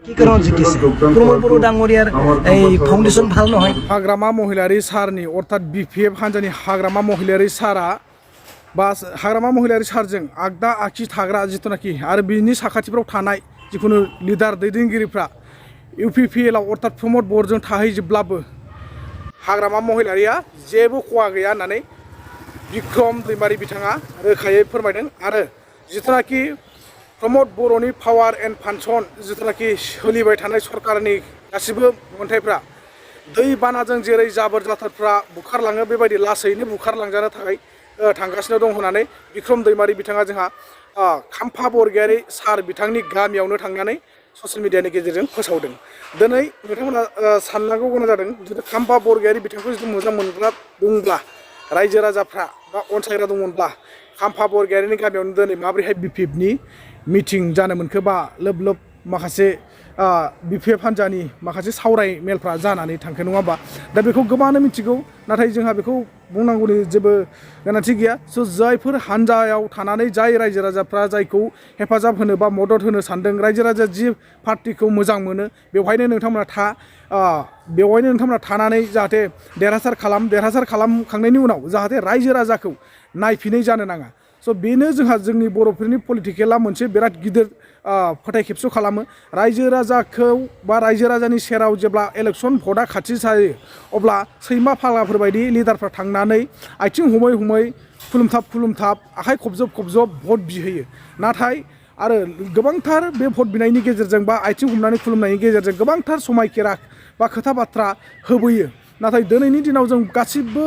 কি কারণ জিকিছে প্রমোদ बर' ডাঙরিয়ার এই ফাউন্ডেশন ভালো নহয় हाग्रामा महिलारि सारनि अर्थात BPF हान्जानि हाग्रामा महिलारि सारा बा हाग्रामा महिलारि सारजों आगदा आखि थाग्रा जिथुनाखि आरो बिनि साखाथिफ्राव थानाय जिखुनु लिडार दैदेनगिरिफ्रा UPPL आव अर्थात प्रमोद बर'जों थाहैजोबब्लाबो हाग्रामा महिलारिया जेबो खहा गैया होननानै बिक्रम दैमारि बिथाङा रोखायै फोरमायदों आरो जिथुनाखि प्रमोद बर'नि पावार एन्ड फांसन जिथुनाखि सोलिबाय थानाय सरकारनि गासिबो मोनथायफ्रा दै बानाजों जेरै जाबोर जाथारफ्रा बुखारलाङो बेबायदि लासैनो बुखारलांजानो थाखाय थांगासिनो दं होननानै बिक्रम दैमारि बिथाङा जोंहा खाम्फा बरगयारी सार बिथांनि गामियावनो थांनानै ससियेल मिडियानि गेजेरजों फोसावदों। दिनै नोंथांमोना साननांगौ गोनां जादों जुदि खाम्फा बरगयारी बिथांखौ जुदि मोजां मोनग्रा दंब्ला रायजो राजाफ्रा बा अनसायग्रा दंमोनब्ला खाम्फा बरगयारीनि गामियावनो दिनै माबोरैहाय BPFनि मिटिं जानो मोनखो बा लोब लोब माखासे BPF हान्जानि माखासे सावराय मेलफ्रा जानानै थांखो नङा होमबा दा बेखौ गोबाङानो मिथिगौ नाथाय जोंहा बेखौ बुंनांगौनि जेबो गोनांथि गैया स' जायफोर हान्जायाव थानानै जाय रायजो राजाफ्रा जायखौ हेफाजाब होनो बा मदद होनो सानदों रायजो राजा जि पार्टिखौ मोजां मोनो बेवहायनो नोंथांमोना थानानै जाहाथे देरहासार खालामखांनायनि उनाव जाहाथे रायजो राजाखौ नायफिनै जानो नाङा स' बेनो जोंनि बर'फोरनि पलिटिकेला मोनसे बिराद गिदिर फोथाय खेबस' खालामो रायजो राजाखौ बा रायजो राजानि सेराव जेब्ला इलेक्सन भटआ खाथि जायो अब्ला सैमा फाग्लाफोरबायदि लिडारफ्रा थांनानै आथिं हमै हमै खुलुमथाब आखाइ खबजब भट बिहैयो नाथाय आरो गोबांथार बे भट बिनायनि गेजेरजों बा आथिं हमनानै खुलुमनायनि गेजेरजों गोबांथार समायखेरा बा खोथा बाथ्रा होबोयो नाथाय दिनैनि दिनाव जों गासिबो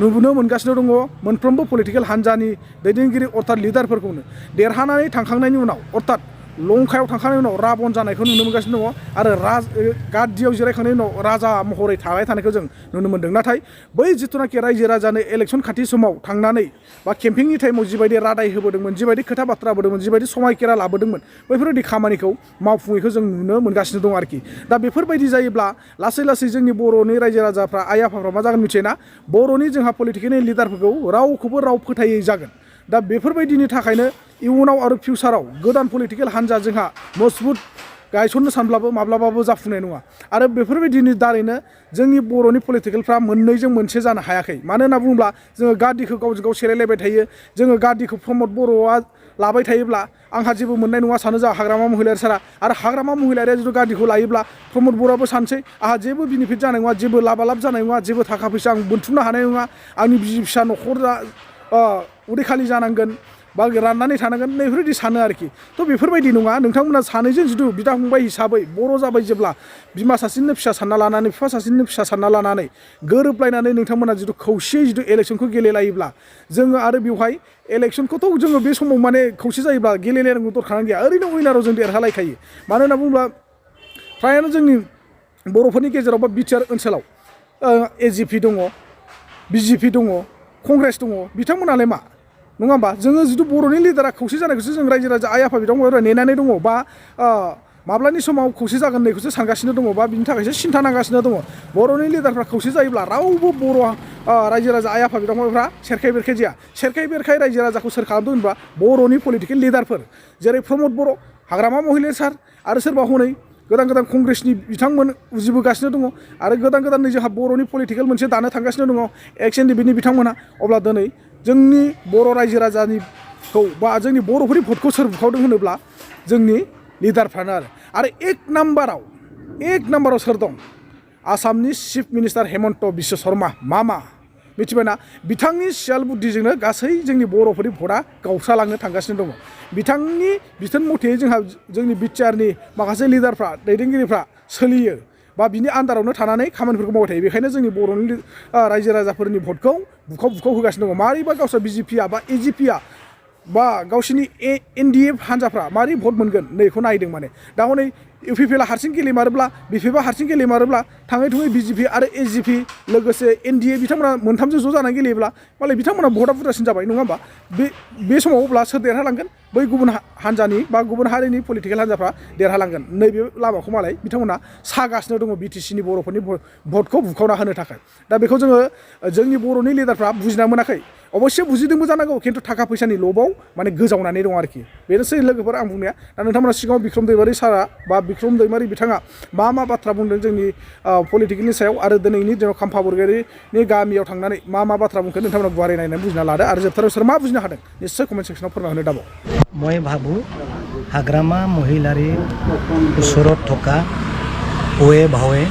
नुनो मोनगासिनो दङ मोनफ्रोमबो पलिटिकेल हान्जानि दैदेनगिरि अर्थात लिडारफोरखौनो देरहानानै थांखांनायनि उनाव अर्थात लंकायाव थांखांनायनि उनाव राबन जानायखौ नुनो मोनगासिनो दङ आरो गादियाव जिरायखांनायनि उनाव राजा महरै थाबाय थानायखौ जों नुनो मोन्दों नाथाय बै जिथुनाखि रायजो राजानो इलेक्सन खाथि समाव थांनानै बा केम्पिंनि टाइमाव जिबायदि रादाय होबोदोंमोन जिबायदि खोथा बाथ्रा होबोदोंमोन जिबायदि समायखेरा लाबोदोंमोन बैफोरबायदि खामानिखौ मावफुङैखौ जों नुनो मोनगासिनो दं आरोखि दा बेफोरबायदि जायोब्ला लासै लासै जोंनि बर'नि रायजो राजाफ्रा आइ आफाफ्रा मा जागोन मिथियोना बर'नि जोंहा पलिटिकेलनि लिडारफोरखौ रावखौबो राव फोथायै जागोन दा बेफोरबायदिनि थाखायनो इयुनाव आरो फिउचाराव गोदान पलिटिकेल हान्जा जोंहा मजबुत गायसननो सानब्लाबो माब्लाबाबो जाफुंनाय नङा आरो बेफोरबायदिनि दारैनो जोंनि बर'नि पलिटिकेलफ्रा मोननैजों मोनसे जानो हायाखै मानो होनना बुङोब्ला जोङो गादिखौ गावजों गाव सेलायलायबाय थायो जोङो गादिखौ प्रमोद बर'आ लाबाय थायोब्ला आंहा जेबो मोननाय नङा सानो जा हाग्रामा महिलारि सारा आरो हाग्रामा महिलारिया जुदि गादिखौ लायोब्ला प्रमोद बर'आबो सानसै आंहा जेबो बेनिफिट जानाय नङा जेबो लाबालाब जानाय नङा जेबो थाखा फैसा आं बोनथुमनो हानाय नङा आंनि बिसि फिसा न'खरा उदै खालि जानांगोन बा राननानै थानांगोन बेफोरबायदि सानो आरोखि थ' बेफोरबायदि नङा नोंथांमोना सानैजों जुदि बिदा फंबाय हिसाबै बर' जाबाय जेब्ला बिमा सासेनिनो फिसा सानना लानानै बिफा सासेनिनो फिसा सानना लानानै गोरोबलायनानै नोंथांमोना जुदि खौसेयै जुदि इलेक्सनखौ गेलेलायोब्ला जोङो आरो बेवहाय इलेक्सनखौथ' जोङो बे समाव माने खौसे जायोब्ला गेलेलायनांगौ दरखारानो गैया ओरैनो उइनाराव जों देरहालायखायो मानो होनना बुङोब्ला फ्रायानो जोंनि बर'फोरनि गेजेराव बा बिटिआर ओनसोलाव AGP दङ BJP दङ कंग्रेस दङ बिथांमोनालाय मा नङा होमबा जोङो जुदि बर'नि लिडारा खौसे जानायखौसो जों रायजो राजा आइ आफा बिथांमोनहा नेनानै दङ बा माब्लानि समाव खौसे जागोन नैखौसो सानगासिनो दङ बा बिनि थाखायसो सिन्था नांगासिनो दङ बर'नि लिडारफ्रा खौसे जायोब्ला रावबो बर' रायजो राजा आइ आफा बिथांमोनफ्रा सेरखाय बेरखाय जाया सेरखाय बेरखाय रायजो राजाखौ सोर खालामदों होनबा बर'नि पलिटिकेल लिडारफोर जेरै प्रमोद बर' हाग्रामा महिलारि सार आरो सोरबा हनै गोदान गोदान कंग्रेसनि बिथांमोन उजिबोगासिनो दङ आरो गोदान नै जोंहा बर'नि पलिटिकेल मोनसे दानो थांगासिनो दङ एक्स एनडिपिनि बिथांमोना अब्ला दिनै जोंनि बर' रायजो राजानिखौ बा जोंनि बर'फोरनि भटखौ सोर बुखावदों होनोब्ला जोंनि लिडारफ्रानो आरो एक नाम्बाराव सोर दं आसामनि चिफ मिनिस्टार हेमन्त बिश्व शर्मा मामा मिथिबायना बिथांनि सियाल बुद्धिजोंनो गासै जोंनि बर'फोरनि भटआ गावस्रालांनो थांगासिनो दङ बिथांनि बिथोन मथे जोंहा जोंनि बिटिआरनि माखासे लिडारफ्रा दैदेनगिरिफ्रा सोलियो बा बिनि आन्दारावनो थानानै खामानिफोरखौ मावबाय थायो बेखायनो जोंनि बर'नि रायजो राजाफोरनि भटखौ बुखाव होगासिनो दङ मारैबा गावसोर BJPआ बा AGPआ बा गावसोरनि NDF हान्जाफ्रा मारै भट मोनगोन नैखौ नायदों माने दा हनै UPPLआ हारसिं गेलेमारोब्ला BPFआ हारसिं गेलेमारोब्ला थाङै थुङै BJP आरो AGP लोगोसे NDA बिथांमोना मोनथामजों ज' जानानै गेलेयोब्ला मालाय बिथांमोना भटआ बुरजासिन जाबाय नङा होमबा बे समाव अब्ला सोर देरहालांगोन बै गुबुन हान्जानि बा गुबुन हारिनि पलिटिकेल हान्जाफ्रा देरहालांगोन नैबे लामाखौ मालाय बिथांमोना सागासिनो दङ बिटिसिनि बर'फोरनि भटखौ बुखावना होनो थाखाय दा बेखौ जोङो जोंनि बर'नि लिडारफ्रा बुजिना मोनाखै अबश्य बुजिदोंबो जानांगौ खिन्थु थाखा फैसानि लबाव माने गोजावनानै दं आरोखि बेनोसै लोगोफोर आं बुंनाया दा नोंथांमोना सिगाङाव बिक्रम दैमारि सारा बा बिक्रम दैमारि बिथाङा मा बाथ्रा बुंदों जोंनि पलिटिकेलनि सायाव आरो दिनैनि दिनाव खाम्फा बरगयारिनि गामियाव थांनानै मा बाथ्रा बुंखो नोंथांमोना गुवारै नायनानै बुजिना लादो आरो जोबथाराव सोर मा बुजिनो हादों निश्चय कमेन्ट सेक्सनाव फोरमायहरनो दाबाव মই ভাবোঁ হাগ্ৰামা মহিলাৰীৰ ওচৰত থকা ওৱে ভাৱে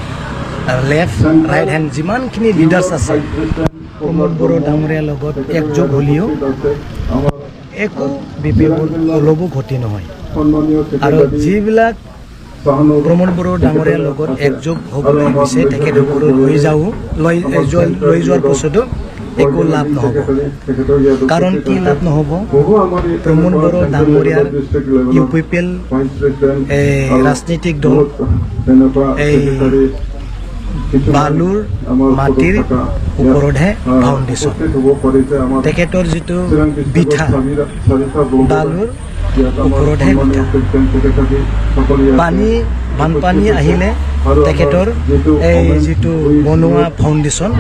লেফ্ট ৰাইট হেণ্ড যিমানখিনি লিডাৰ্ছ আছে প্ৰমোদ বড়ো ডাঙৰীয়াৰ লগত একযোগ হ'লেও একো BPFৰ অলপো ক্ষতি নহয় আৰু যিবিলাক প্ৰমোদ বড়ো ডাঙৰীয়াৰ লগত একযোগ হ'বলৈ বিচাৰে তেখেতসকলক লৈ যোৱাৰ পিছতো একো লাভ নহ'ব কাৰণ কি লাভ নহ'ব প্ৰমোদ বড়ো ডাঙৰীয়াৰ UPPL ৰাজনৈতিক দল এই বালুৰ মাটিৰ ওপৰতহে ফাউণ্ডেশ্যন তেখেতৰ যিটো বিঠা বালুৰ ওপৰতহে বিঠা বানপানী আহিলে তেখেতৰ এই যিটো বনোৱা ফাউণ্ডেশ্যন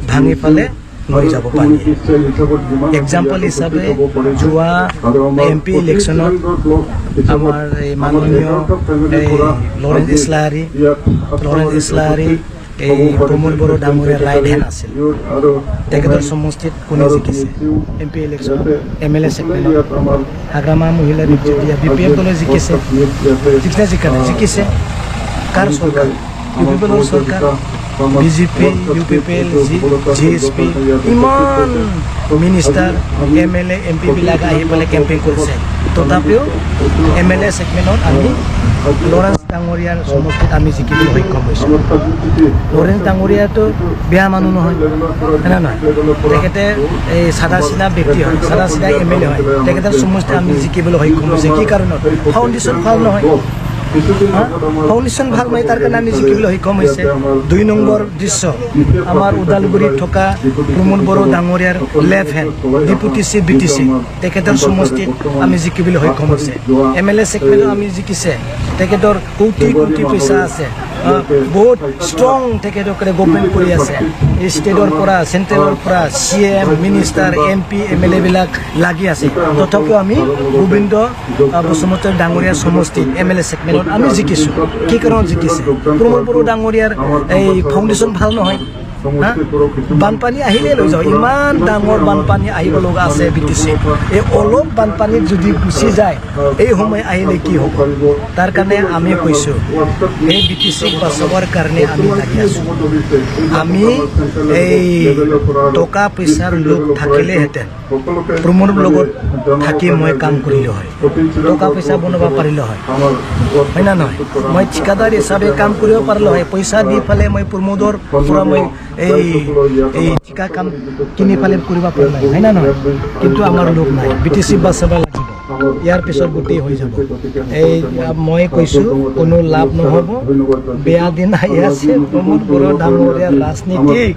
ভাঙি পেলে লৈ যাব পাৰি এক্সাম্পল হিচাপে যোৱা MP ইলেকশ্যনত আমাৰ এই মাননীয় এই লৰেন্স ইছলাহাৰী এই প্ৰমোদ বড়ো ডাঙৰীয়াৰ ৰাইট হেণ্ড আছিল তেখেতৰ সমষ্টিত কোনে জিকিছে MP ইলেকশ্যন MLA চেগমেণ্টত হাগ্ৰামা মহিলাৰ যেতিয়া BPF দলে জিকিছে জিকিছে কাৰ চৰকাৰ UPPLৰ চৰকাৰ BJP UPPL GSP ইমান মিনিষ্টাৰ MLA MP বিলাক আহি পেলাই কেম্পেইন কৰিছে তথাপিও MLA চেগমেণ্টত আমি লৰেন্স ডাঙৰীয়াৰ সমষ্টিত আমি জিকিবলৈ সক্ষম হৈছোঁ লৰেন্স ডাঙৰীয়াটো বেয়া মানুহ নহয় হয় নহয় তেখেতে এই চাদা চিধা ব্যক্তি হয় চাদা চিধা MLA হয় তেখেতৰ সমষ্টিত আমি জিকিবলৈ সক্ষম হৈছে কি কাৰণত ফাউণ্ডেশ্যন ভাল নহয় ফাউণ্ডেশ্যন ভাল নহয় তাৰ কাৰণে আমি জিকিবলৈ সক্ষম হৈছে 2 নম্বৰ দৃশ্য আমাৰ ওদালগুৰিত থকা প্ৰমোদ বড়ো ডাঙৰীয়াৰ left hand deputy chief BTC তেখেতৰ সমষ্টিত আমি জিকিবলৈ সক্ষম হৈছে MLA চেগমেণ্টত আমি জিকিছে তেখেতৰ কোটি পইচা আছে বহুত ষ্ট্ৰং তেখেতসকলে গভৰ্ণমেণ্ট কৰি আছে ষ্টেটৰ পৰা চেণ্ট্ৰেলৰ পৰা CM মিনিষ্টাৰ MP MLA বিলাক লাগি আছে তথাপিও আমি গোবিন্দ বসুমতাৰী ডাঙৰীয়াৰ সমষ্টিত MLA চেগমেণ্টত আমি জিকিছোঁ কি কাৰণত জিকিছে প্ৰমোদ বড়ো ডাঙৰীয়াৰ এই ফাউণ্ডেশ্যন ভাল নহয় বানপানী আহিলে লৈ যাওঁ ইমান ডাঙৰ বানপানী আহিব লগা আছে BTC এই অলপ বানপানীত যদি গুচি যায় এই সময় আহিলে কি হ'ব তাৰ কাৰণে আমি কৈছোঁ এই BTCক বচাবৰ কাৰণে আমি লাগি আছোঁ আমি এই টকা পইচাৰ লোক থাকিলেহেঁতেন প্ৰমোদৰ লগত থাকি মই কাম কৰিলোঁ হয় টকা পইচা বনাব পাৰিলোঁ হয় হয় না নহয় মই ঠিকাদাৰ হিচাপে কাম কৰিব পাৰিলোঁ হয় পইচা দি পেলাই মই প্ৰমোদৰ পৰা মই এই ঠিকা কাম কিনি পেলাই কৰিব পৰা নাই হয় না নহয় কিন্তু আমাৰ লোক নাই BTC বাচাব লাগিব ইয়াৰ পিছত গোটেই হৈ যাব এই মই কৈছোঁ কোনো লাভ নহ'ব বেয়া দিন আহি আছে প্ৰমোদ বড়ো ডাঙৰীয়াৰ ৰাজনীতিক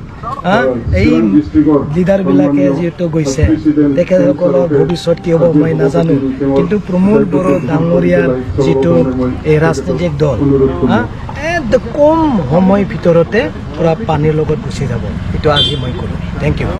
এই লিডাৰবিলাকে যিহেতু গৈছে তেখেতসকলৰ ভৱিষ্যত কি হ'ব মই নাজানো কিন্তু প্ৰমোদ বড়ো ডাঙৰীয়াৰ যিটো এই ৰাজনৈতিক দল কম সময় ভিতৰতে পূৰা পানীৰ লগত গুচি যাব এইটো আজি মই ক'লোঁ থেংক ইউ